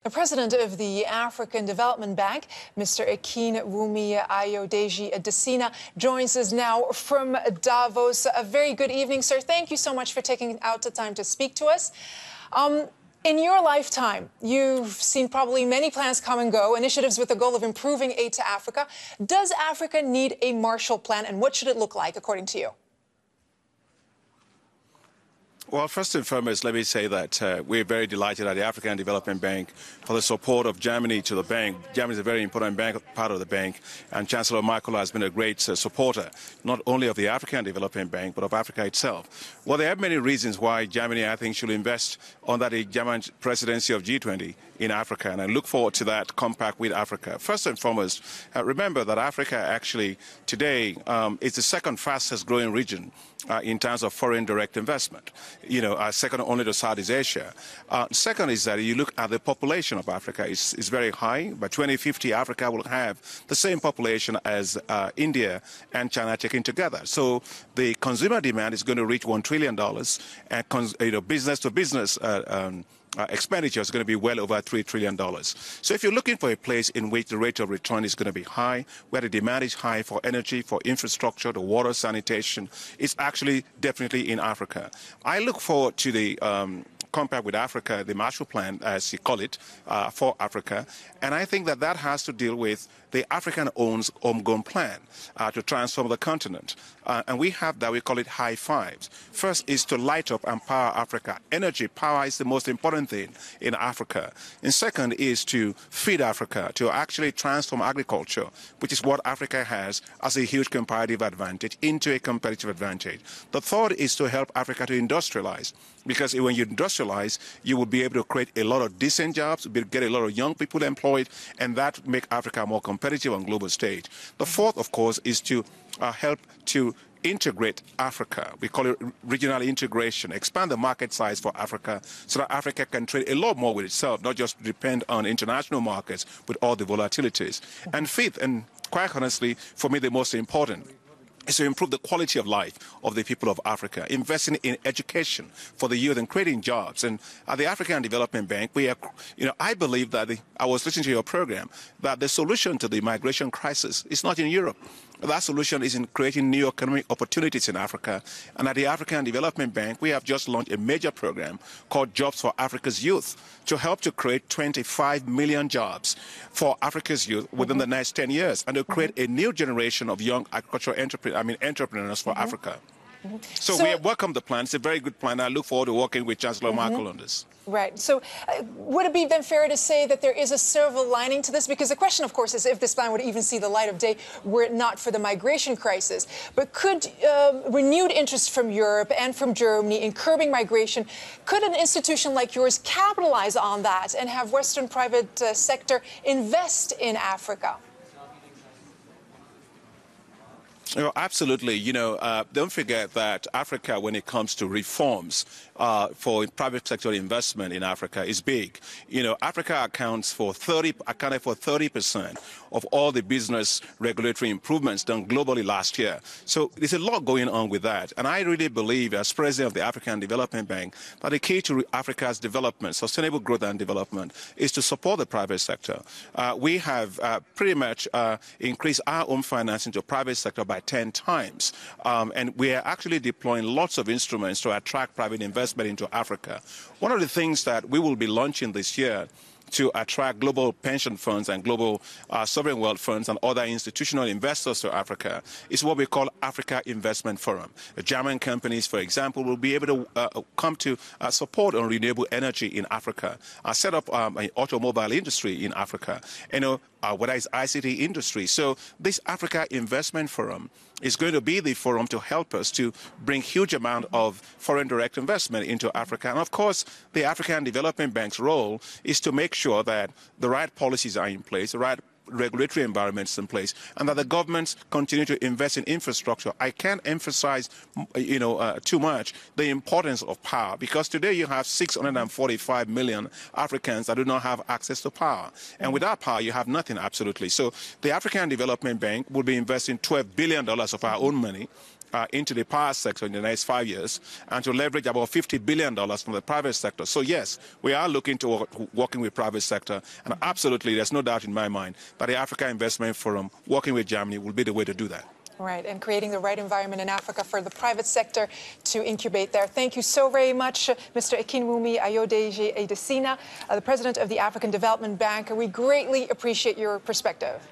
The president of the African Development Bank, Mr. Akinwumi Ayodeji Adesina, joins us now from Davos. A very good evening, sir. Thank you so much for taking out the time to speak to us. In your lifetime, you've seen probably many plans come and go, initiatives with the goal of improving aid to Africa. Does Africa need a Marshall Plan, and what should it look like, according to you? Well, first and foremost, let me say that we're very delighted at the African Development Bank for the support of Germany to the bank. Germany is a very important part of the bank, and Chancellor Merkel has been a great supporter, not only of the African Development Bank, but of Africa itself. Well, there are many reasons why Germany, I think, should invest under the German presidency of G20 in Africa, and I look forward to that compact with Africa. First and foremost, remember that Africa actually today is the second fastest growing region in terms of foreign direct investment, second only to Southeast Asia. Second is that you look at the population of Africa is very high. By 2050, Africa will have the same population as India and China taken together. So the consumer demand is going to reach $1 trillion, and business-to-business expenditure is going to be well over $3 trillion. So if you're looking for a place in which the rate of return is going to be high, where the demand is high for energy, for infrastructure, the water, sanitation, it's actually definitely in Africa. I look forward to the compact with Africa, the Marshall Plan, as you call it, for Africa. And I think that that has to deal with the African-owned homegrown plan to transform the continent. And we have that, we call it high fives. First is to light up and power Africa. Energy, power is the most important thing in Africa. And second is to feed Africa, to actually transform agriculture, which is what Africa has as a huge comparative advantage, into a competitive advantage. The third is to help Africa to industrialize, because when you industrialize, you will be able to create a lot of decent jobs, get a lot of young people employed, and that make Africa more competitive on global stage. The fourth, of course, is to help to integrate Africa. We call it regional integration, expand the market size for Africa so that Africa can trade a lot more with itself, not just depend on international markets with all the volatilities. And fifth, and quite honestly, for me, the most important, is to improve the quality of life of the people of Africa, investing in education for the youth and creating jobs. And at the African Development Bank, we are, I believe that I was listening to your program, that the solution to the migration crisis is not in Europe. That solution is in creating new economic opportunities in Africa. And at the African Development Bank, we have just launched a major program called Jobs for Africa's Youth to help to create 25 million jobs for Africa's youth within the next 10 years, and to create a new generation of young agricultural entrepreneurs for Africa. So we welcome the plan. It's a very good plan. I look forward to working with Chancellor Merkel on this. Right. So would it be then fair to say that there is a silver lining to this? Because the question, of course, is if this plan would even see the light of day were it not for the migration crisis. But could renewed interest from Europe and from Germany in curbing migration, could an institution like yours capitalize on that and have Western private sector invest in Africa? Absolutely. Don't forget that Africa, when it comes to reforms for private sector investment in Africa, is big. Africa accounted for 30% of all the business regulatory improvements done globally last year. So there's a lot going on with that. And I really believe, as president of the African Development Bank, that the key to Africa's development, sustainable growth and development, is to support the private sector. We have pretty much increased our own financing to the private sector by 10 times. And we are actually deploying lots of instruments to attract private investment into Africa. One of the things that we will be launching this year to attract global pension funds and global sovereign wealth funds and other institutional investors to Africa is what we call Africa Investment Forum. German companies, for example, will be able to come to support on renewable energy in Africa, set up an automobile industry in Africa, whether it's ICT industry. So this Africa Investment Forum is going to be the forum to help us to bring huge amount of foreign direct investment into Africa. And of course, the African Development Bank's role is to make sure that the right policies are in place, the right regulatory environments in place, and that the governments continue to invest in infrastructure. I can't emphasize, too much the importance of power, because today you have 645 million Africans that do not have access to power. And without power, you have nothing, absolutely. So the African Development Bank will be investing $12 billion of our own money into the power sector in the next 5 years and to leverage about $50 billion from the private sector. So, yes, we are looking to working with private sector. And absolutely, there's no doubt in my mind that the Africa Investment Forum, working with Germany, will be the way to do that. Right, and creating the right environment in Africa for the private sector to incubate there. Thank you so very much, Mr. Akinwumi Ayodeji Adesina, the president of the African Development Bank. We greatly appreciate your perspective.